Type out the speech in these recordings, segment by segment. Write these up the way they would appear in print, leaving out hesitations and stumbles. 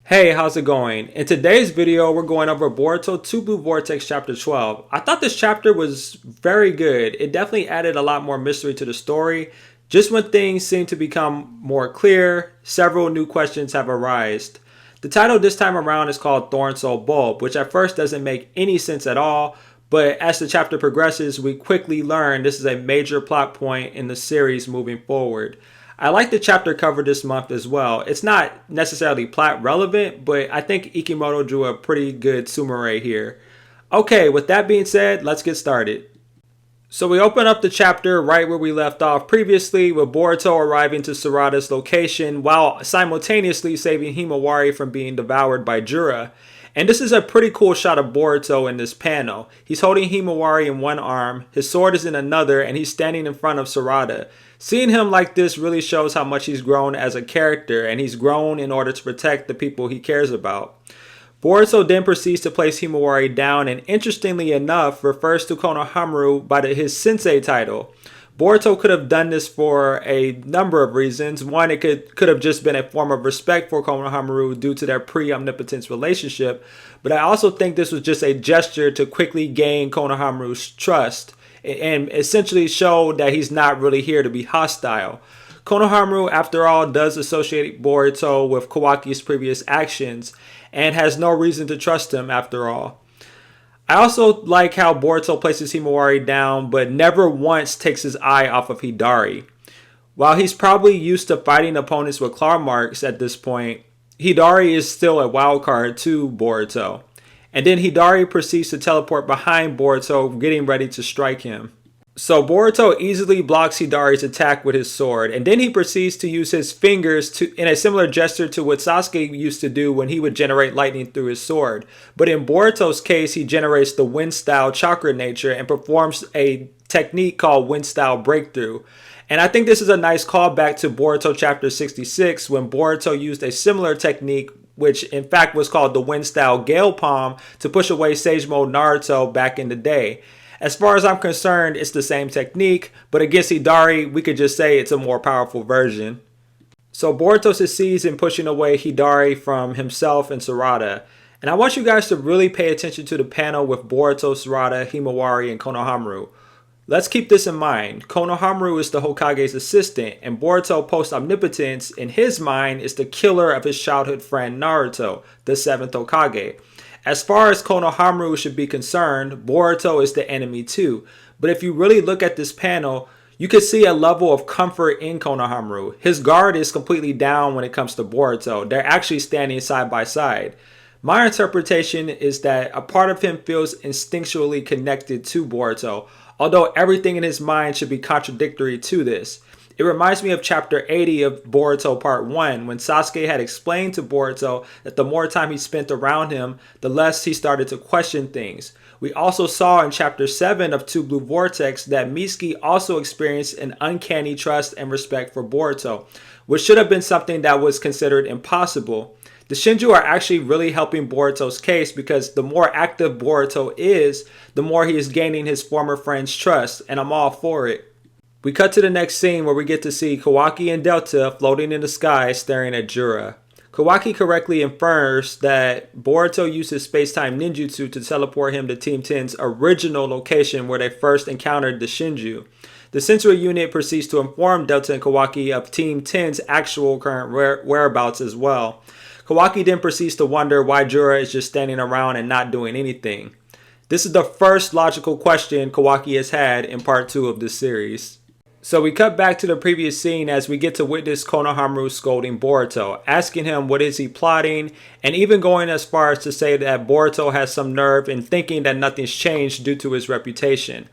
Hey, how's it going? In today's video, we're going over Boruto 2 Blue Vortex chapter 12. I thought this chapter was very good. It definitely added a lot more mystery to the story. Just when things seem to become more clear, several new questions have arisen. The title this time around is called Thorn Soul Bulb, which at first doesn't make any sense at all, but as the chapter progresses, we quickly learn this is a major plot point in the series moving forward. I like the chapter cover this month as well. It's not necessarily plot relevant, but I think Ikimoto drew a pretty good summary here. Okay, with that being said, let's get started. So we open up the chapter right where we left off previously, with Boruto arriving to Sarada's location while simultaneously saving Himawari from being devoured by Jura. And this is a pretty cool shot of Boruto in this panel. He's holding Himawari in one arm, his sword is in another, and he's standing in front of Sarada. Seeing him like this really shows how much he's grown as a character, and he's grown in order to protect the people he cares about. Boruto then proceeds to place Himawari down and interestingly enough refers to Konohamaru by his sensei title. Boruto could have done this for a number of reasons. One, it could have just been a form of respect for Konohamaru due to their pre-omnipotence relationship, but I also think this was just a gesture to quickly gain Konohamaru's trust and essentially show that he's not really here to be hostile. Konohamaru, after all, does associate Boruto with Kawaki's previous actions and has no reason to trust him after all. I also like how Boruto places Himawari down but never once takes his eye off of Hidari. While he's probably used to fighting opponents with claw marks at this point, Hidari is still a wild card to Boruto. And then Hidari proceeds to teleport behind Boruto, getting ready to strike him. So Boruto easily blocks Hidari's attack with his sword, and then he proceeds to use his fingers in a similar gesture to what Sasuke used to do when he would generate lightning through his sword. But in Boruto's case, he generates the wind-style chakra nature and performs a technique called wind-style breakthrough. And I think this is a nice callback to Boruto chapter 66 when Boruto used a similar technique, which in fact was called the wind-style gale palm, to push away Sage Mode Naruto back in the day. As far as I'm concerned, it's the same technique, but against Hidari, we could just say it's a more powerful version. So Boruto succeeds in pushing away Hidari from himself and Sarada. And I want you guys to really pay attention to the panel with Boruto, Sarada, Himawari, and Konohamaru. Let's keep this in mind. Konohamaru is the Hokage's assistant, and Boruto post-omnipotence, in his mind, is the killer of his childhood friend Naruto, the 7th Hokage. As far as Konohamaru should be concerned, Boruto is the enemy too. But if you really look at this panel, you can see a level of comfort in Konohamaru. His guard is completely down when it comes to Boruto. They're actually standing side by side. My interpretation is that a part of him feels instinctually connected to Boruto, although everything in his mind should be contradictory to this. It reminds me of chapter 80 of Boruto part 1 when Sasuke had explained to Boruto that the more time he spent around him, the less he started to question things. We also saw in chapter 7 of 2 Blue Vortex that Mitsuki also experienced an uncanny trust and respect for Boruto, which should have been something that was considered impossible. The Shinju are actually really helping Boruto's case because the more active Boruto is, the more he is gaining his former friend's trust, and I'm all for it. We cut to the next scene where we get to see Kawaki and Delta floating in the sky staring at Jura. Kawaki correctly infers that Boruto used his space-time ninjutsu to teleport him to Team 10's original location where they first encountered the Shinju. The sensory unit proceeds to inform Delta and Kawaki of Team 10's actual current whereabouts as well. Kawaki then proceeds to wonder why Jura is just standing around and not doing anything. This is the first logical question Kawaki has had in part 2 of this series. So we cut back to the previous scene as we get to witness Konohamaru scolding Boruto, asking him what is he plotting, and even going as far as to say that Boruto has some nerve in thinking that nothing's changed due to his reputation.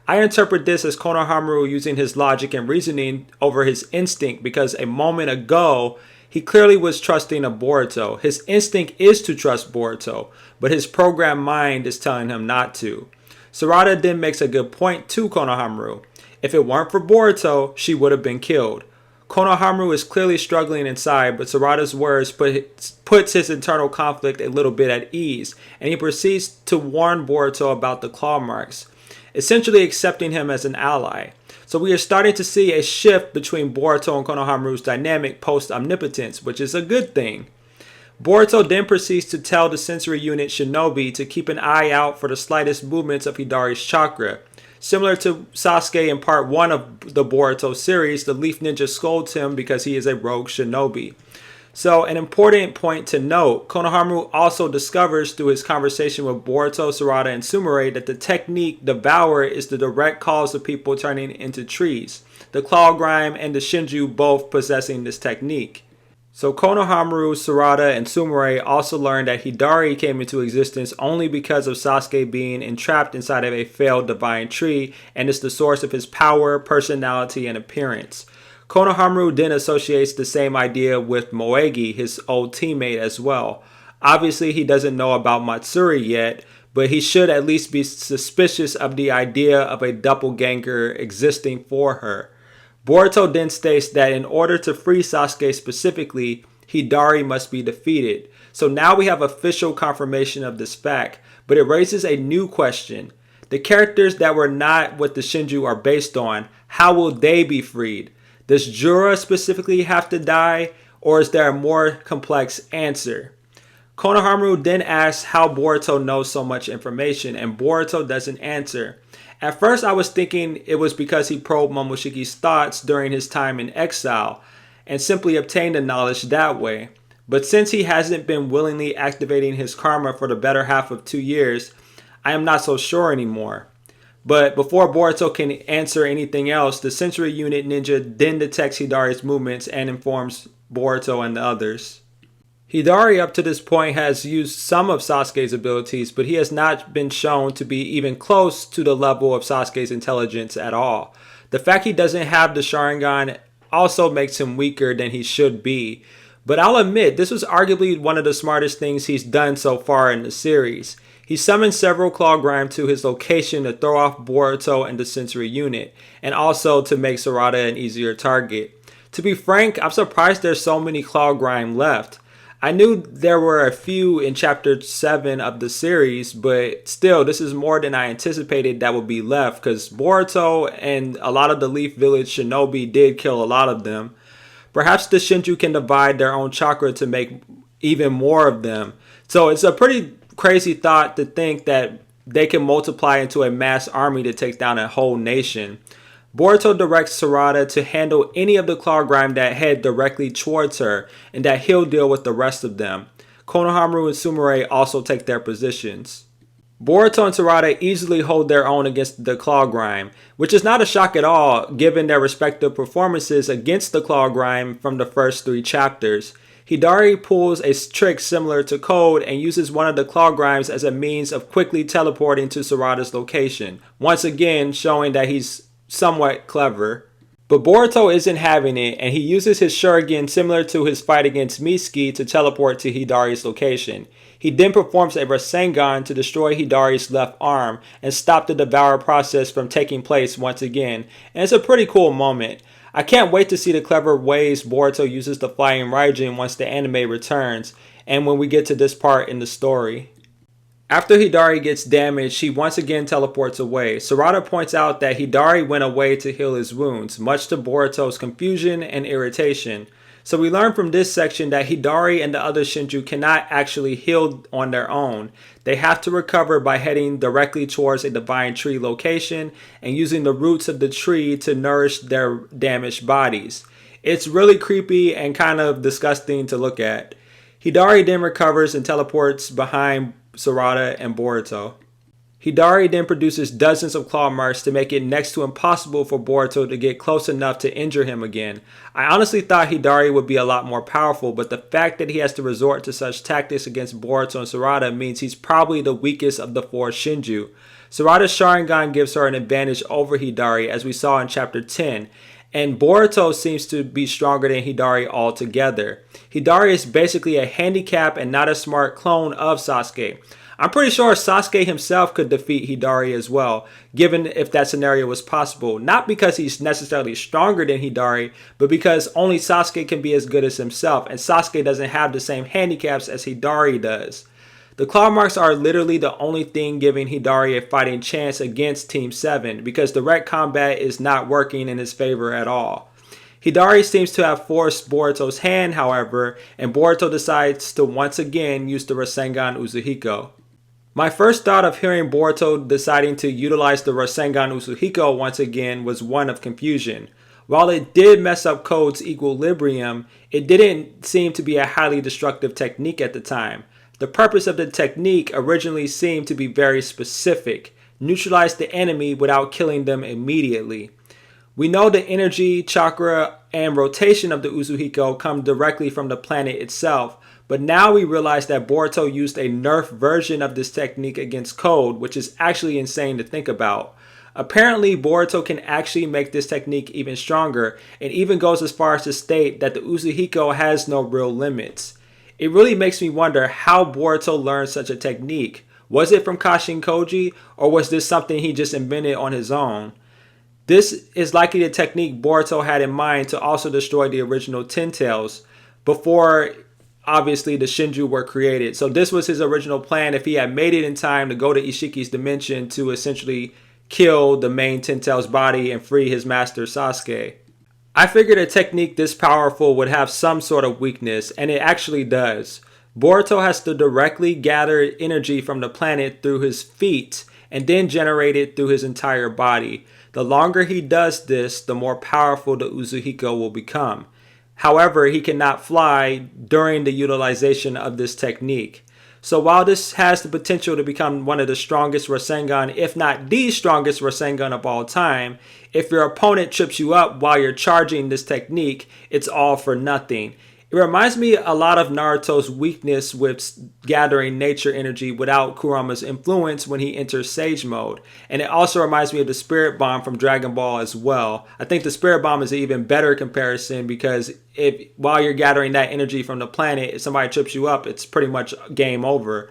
I interpret this as Konohamaru using his logic and reasoning over his instinct because a moment ago, he clearly was trusting of Boruto. His instinct is to trust Boruto, but his programmed mind is telling him not to. Sarada then makes a good point to Konohamaru. If it weren't for Boruto, she would have been killed. Konohamaru is clearly struggling inside, but Sarada's words puts his internal conflict a little bit at ease, and he proceeds to warn Boruto about the claw marks, essentially accepting him as an ally. So we are starting to see a shift between Boruto and Konohamaru's dynamic post-omnipotence, which is a good thing. Boruto then proceeds to tell the sensory unit Shinobi to keep an eye out for the slightest movements of Hidari's chakra. Similar to Sasuke in part 1 of the Boruto series, the Leaf Ninja scolds him because he is a rogue shinobi. So, an important point to note, Konohamaru also discovers through his conversation with Boruto, Sarada, and Sumire that the technique Devour is the direct cause of people turning into trees. The Claw Grime and the Shinju both possessing this technique. So Konohamaru, Sarada, and Sumire also learned that Hidari came into existence only because of Sasuke being entrapped inside of a failed divine tree and is the source of his power, personality, and appearance. Konohamaru then associates the same idea with Moegi, his old teammate, as well. Obviously, he doesn't know about Matsuri yet, but he should at least be suspicious of the idea of a doppelganger existing for her. Boruto then states that in order to free Sasuke specifically, Hidari must be defeated. So now we have official confirmation of this fact, but it raises a new question. The characters that were not what the Shinju are based on, how will they be freed? Does Jura specifically have to die, or is there a more complex answer? Konohamaru then asks how Boruto knows so much information, and Boruto doesn't answer. At first I was thinking it was because he probed Momoshiki's thoughts during his time in exile, and simply obtained the knowledge that way. But since he hasn't been willingly activating his karma for the better half of 2 years, I am not so sure anymore. But before Boruto can answer anything else, the sensory unit ninja then detects Hidari's movements and informs Boruto and the others. Hidari up to this point has used some of Sasuke's abilities, but he has not been shown to be even close to the level of Sasuke's intelligence at all. The fact he doesn't have the Sharingan also makes him weaker than he should be. But I'll admit, this was arguably one of the smartest things he's done so far in the series. He summoned several Claw Grime to his location to throw off Boruto and the sensory unit, and also to make Sarada an easier target. To be frank, I'm surprised there's so many Claw Grime left. I knew there were a few in chapter 7 of the series, but still, this is more than I anticipated that would be left, because Boruto and a lot of the Leaf Village shinobi did kill a lot of them. Perhaps the Shinju can divide their own chakra to make even more of them. So it's a pretty crazy thought to think that they can multiply into a mass army to take down a whole nation. Boruto directs Sarada to handle any of the Claw Grime that head directly towards her, and that he'll deal with the rest of them. Konohamaru and Sumire also take their positions. Boruto and Sarada easily hold their own against the Claw Grime, which is not a shock at all given their respective performances against the Claw Grime from the first 3 chapters. Hidari pulls a trick similar to Code and uses one of the Claw Grimes as a means of quickly teleporting to Sarada's location, once again showing that he's somewhat clever. But Boruto isn't having it, and he uses his Shuriken similar to his fight against Mitsuki to teleport to Hidari's location. He then performs a Rasengan to destroy Hidari's left arm and stop the Devour process from taking place once again, and it's a pretty cool moment. I can't wait to see the clever ways Boruto uses the Flying Raijin once the anime returns, and when we get to this part in the story. After Hidari gets damaged, she once again teleports away. Sarada points out that Hidari went away to heal his wounds, much to Boruto's confusion and irritation. So we learn from this section that Hidari and the other Shinju cannot actually heal on their own. They have to recover by heading directly towards a divine tree location and using the roots of the tree to nourish their damaged bodies. It's really creepy and kind of disgusting to look at. Hidari then recovers and teleports behind Sarada and Boruto. Hidari then produces dozens of claw marks to make it next to impossible for Boruto to get close enough to injure him again. I honestly thought Hidari would be a lot more powerful, but the fact that he has to resort to such tactics against Boruto and Sarada means he's probably the weakest of the 4 Shinju. Sarada's Sharingan gives her an advantage over Hidari, as we saw in chapter 10, and Boruto seems to be stronger than Hidari altogether. Hidari is basically a handicap and not a smart clone of Sasuke. I'm pretty sure Sasuke himself could defeat Hidari as well, given if that scenario was possible. Not because he's necessarily stronger than Hidari, but because only Sasuke can be as good as himself, and Sasuke doesn't have the same handicaps as Hidari does. The claw marks are literally the only thing giving Hidari a fighting chance against Team 7, because direct combat is not working in his favor at all. Hidari seems to have forced Boruto's hand, however, and Boruto decides to once again use the Rasengan Uzuhiko. My first thought of hearing Boruto deciding to utilize the Rasengan Uzuhiko once again was one of confusion. While it did mess up Code's equilibrium, it didn't seem to be a highly destructive technique at the time. The purpose of the technique originally seemed to be very specific: neutralize the enemy without killing them immediately. We know the energy, chakra, and rotation of the Uzuhiko come directly from the planet itself, but now we realize that Boruto used a nerf version of this technique against Code, which is actually insane to think about. Apparently, Boruto can actually make this technique even stronger, and even goes as far as to state that the Uzuhiko has no real limits. It really makes me wonder how Boruto learned such a technique. Was it from Kashin Koji, or was this something he just invented on his own? This is likely the technique Boruto had in mind to also destroy the original Ten Tails before, obviously, the Shinju were created. So this was his original plan if he had made it in time to go to Ishiki's dimension to essentially kill the main Ten Tails body and free his master Sasuke. I figured a technique this powerful would have some sort of weakness, and it actually does. Boruto has to directly gather energy from the planet through his feet and then generate it through his entire body. The longer he does this, the more powerful the Uzuhiko will become. However, he cannot fly during the utilization of this technique. So while this has the potential to become one of the strongest Rasengan, if not the strongest Rasengan of all time, if your opponent trips you up while you're charging this technique, it's all for nothing. It reminds me a lot of Naruto's weakness with gathering nature energy without Kurama's influence when he enters Sage mode. And it also reminds me of the Spirit Bomb from Dragon Ball as well. I think the Spirit Bomb is an even better comparison because while you're gathering that energy from the planet, if somebody trips you up, it's pretty much game over.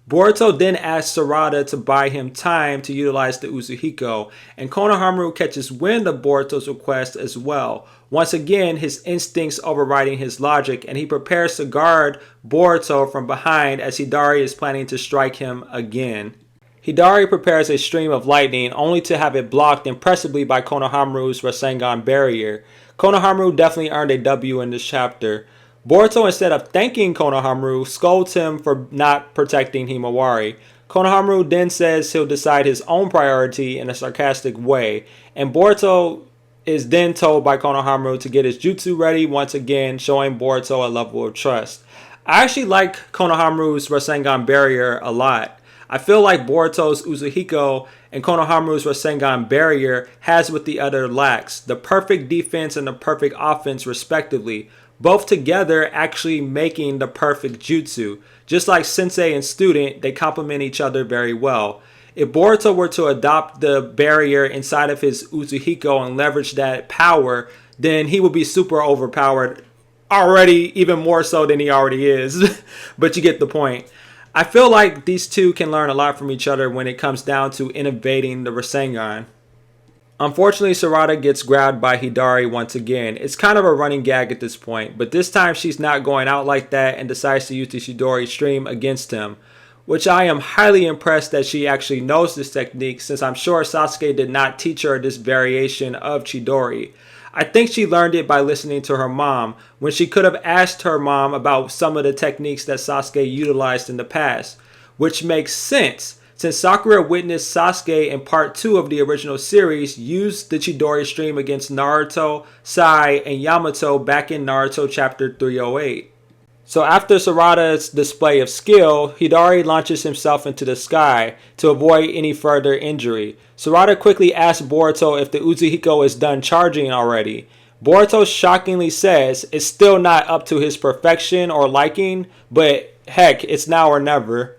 Boruto then asks Sarada to buy him time to utilize the Uzuhiko, and Konohamaru catches wind of Boruto's request as well. Once again, his instincts overriding his logic, and he prepares to guard Boruto from behind as Hidari is planning to strike him again. Hidari prepares a stream of lightning only to have it blocked impressively by Konohamaru's Rasengan barrier. Konohamaru definitely earned a W in this chapter. Boruto, instead of thanking Konohamaru, scolds him for not protecting Himawari. Konohamaru then says he'll decide his own priority in a sarcastic way, and Boruto is then told by Konohamaru to get his jutsu ready once again, showing Boruto a level of trust. I actually like Konohamaru's Rasengan barrier a lot. I feel like Boruto's Uzuhiko and Konohamaru's Rasengan barrier has what the other lacks: the perfect defense and the perfect offense respectively, both together actually making the perfect jutsu. Just like sensei and student, they complement each other very well. If Boruto were to adopt the barrier inside of his Uzuhiko and leverage that power, then he would be super overpowered already, even more so than he already is. But you get the point. I feel like these two can learn a lot from each other when it comes down to innovating the Rasengan. Unfortunately, Sarada gets grabbed by Hidari once again. It's kind of a running gag at this point, but this time she's not going out like that and decides to use the Chidori stream against him, which I am highly impressed that she actually knows this technique, since I'm sure Sasuke did not teach her this variation of Chidori. I think she learned it by listening to her mom, when she could have asked her mom about some of the techniques that Sasuke utilized in the past, which makes sense, since Sakura witnessed Sasuke in part 2 of the original series use the Chidori stream against Naruto, Sai, and Yamato back in Naruto chapter 308. So after Sarada's display of skill, Hidari launches himself into the sky to avoid any further injury. Sarada quickly asks Boruto if the Uzuhiko is done charging already. Boruto shockingly says it's still not up to his perfection or liking, but heck, it's now or never.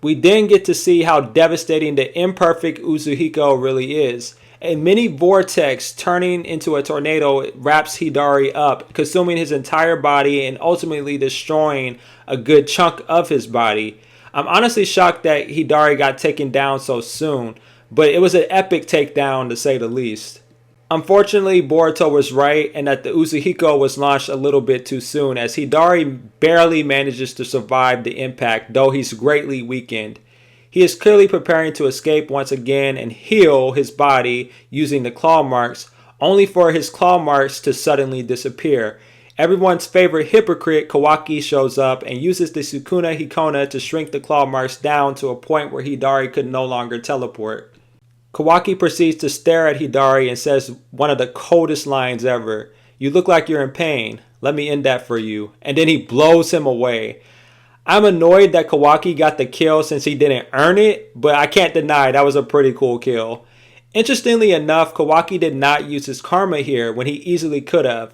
We then get to see how devastating the imperfect Uzuhiko really is. A mini vortex turning into a tornado wraps Hidari up, consuming his entire body and ultimately destroying a good chunk of his body. I'm honestly shocked that Hidari got taken down so soon, but it was an epic takedown to say the least. Unfortunately, Boruto was right, and that the Uzuhiko was launched a little bit too soon, as Hidari barely manages to survive the impact, though he's greatly weakened. He is clearly preparing to escape once again and heal his body using the claw marks, only for his claw marks to suddenly disappear. Everyone's favorite hypocrite, Kawaki, shows up and uses the Sukuna Hikona to shrink the claw marks down to a point where Hidari could no longer teleport. Kawaki proceeds to stare at Hidari and says one of the coldest lines ever. "You look like you're in pain. Let me end that for you." And then he blows him away. I'm annoyed that Kawaki got the kill since he didn't earn it, but I can't deny that was a pretty cool kill. Interestingly enough, Kawaki did not use his karma here when he easily could have.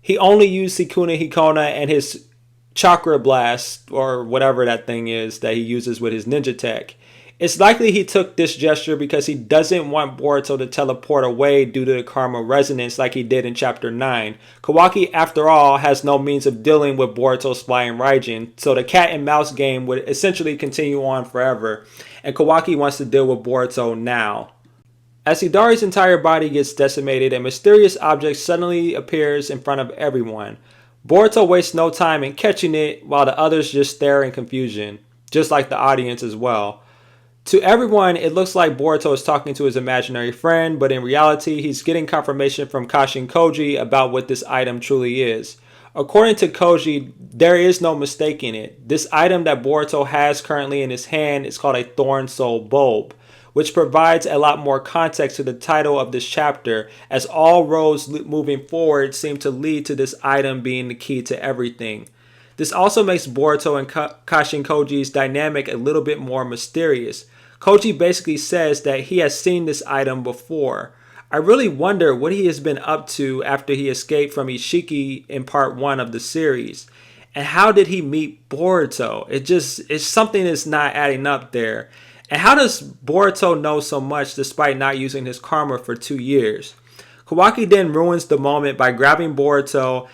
He only used Sukuna Hikona and his chakra blast, or whatever that thing is that he uses with his ninja tech. It's likely he took this gesture because he doesn't want Boruto to teleport away due to the karma resonance like he did in chapter 9. Kawaki, after all, has no means of dealing with Boruto's flying Raijin, so the cat and mouse game would essentially continue on forever, and Kawaki wants to deal with Boruto now. As Hidari's entire body gets decimated, a mysterious object suddenly appears in front of everyone. Boruto wastes no time in catching it, while the others just stare in confusion, just like the audience as well. To everyone, it looks like Boruto is talking to his imaginary friend, but in reality, he's getting confirmation from Kashin Koji about what this item truly is. According to Koji, there is no mistaking it. This item that Boruto has currently in his hand is called a Thorn Soul Bulb, which provides a lot more context to the title of this chapter, as all roads moving forward seem to lead to this item being the key to everything. This also makes Boruto and Kashin Koji's dynamic a little bit more mysterious. Koji basically says that he has seen this item before. I really wonder what he has been up to after he escaped from Ishiki in part 1 of the series. And how did he meet Boruto? It's something that's not adding up there. And how does Boruto know so much despite not using his karma for 2 years? Kawaki then ruins the moment by grabbing Boruto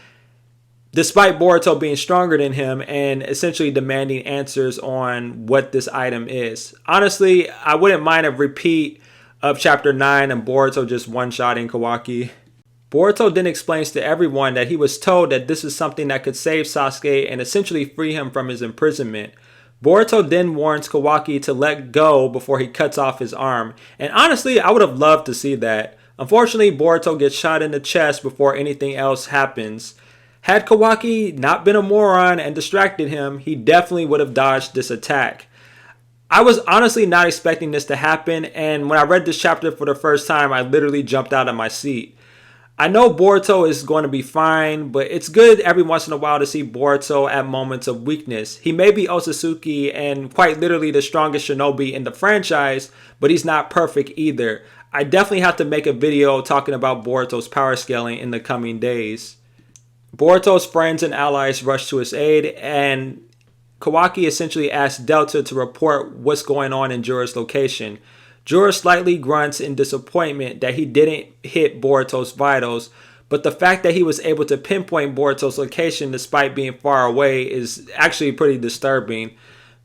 despite Boruto being stronger than him and essentially demanding answers on what this item is. Honestly, I wouldn't mind a repeat of chapter 9 and Boruto just one-shotting Kawaki. Boruto then explains to everyone that he was told that this is something that could save Sasuke and essentially free him from his imprisonment. Boruto then warns Kawaki to let go before he cuts off his arm, and honestly, I would have loved to see that. Unfortunately, Boruto gets shot in the chest before anything else happens. Had Kawaki not been a moron and distracted him, he definitely would have dodged this attack. I was honestly not expecting this to happen, and when I read this chapter for the first time, I literally jumped out of my seat. I know Boruto is going to be fine, but it's good every once in a while to see Boruto at moments of weakness. He may be Otsutsuki and quite literally the strongest shinobi in the franchise, but he's not perfect either. I definitely have to make a video talking about Boruto's power scaling in the coming days. Boruto's friends and allies rush to his aid, and Kawaki essentially asks Delta to report what's going on in Jura's location. Jura slightly grunts in disappointment that he didn't hit Boruto's vitals, but the fact that he was able to pinpoint Boruto's location despite being far away is actually pretty disturbing.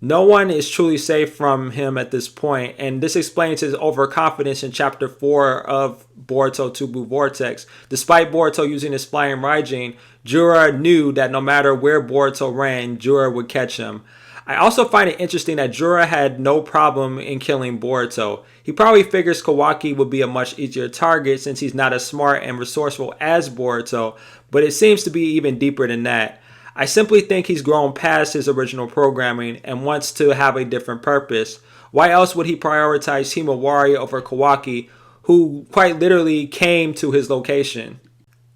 No one is truly safe from him at this point, and this explains his overconfidence in chapter 4 of Boruto 2 Blue Vortex. Despite Boruto using his flying Raijin, Jura knew that no matter where Boruto ran, Jura would catch him. I also find it interesting that Jura had no problem in killing Boruto. He probably figures Kawaki would be a much easier target since he's not as smart and resourceful as Boruto, but it seems to be even deeper than that. I simply think he's grown past his original programming and wants to have a different purpose. Why else would he prioritize Himawari over Kawaki, who quite literally came to his location?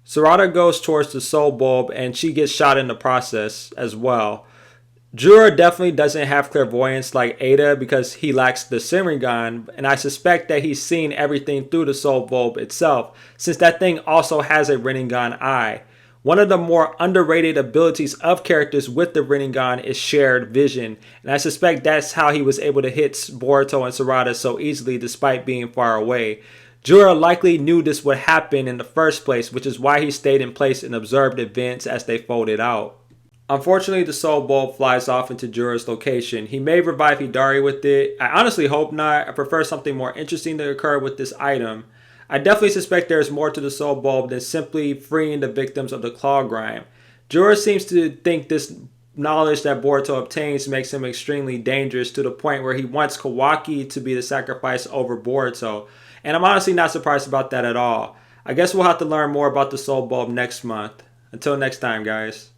Sarada goes towards the soul bulb and she gets shot in the process as well. Jura definitely doesn't have clairvoyance like Ada because he lacks the Sharingan, and I suspect that he's seen everything through the soul bulb itself, since that thing also has a Rinnegan eye. One of the more underrated abilities of characters with the Rinnegan is shared vision, and I suspect that's how he was able to hit Boruto and Sarada so easily despite being far away. Jura likely knew this would happen in the first place, which is why he stayed in place and observed events as they folded out. Unfortunately, the soul bulb flies off into Jura's location. He may revive Hidari with it. I honestly hope not. I prefer something more interesting to occur with this item. I definitely suspect there's more to the soul bulb than simply freeing the victims of the claw grime. Jura seems to think this knowledge that Boruto obtains makes him extremely dangerous to the point where he wants Kawaki to be the sacrifice over Boruto. And I'm honestly not surprised about that at all. I guess we'll have to learn more about the soul bulb next month. Until next time, guys.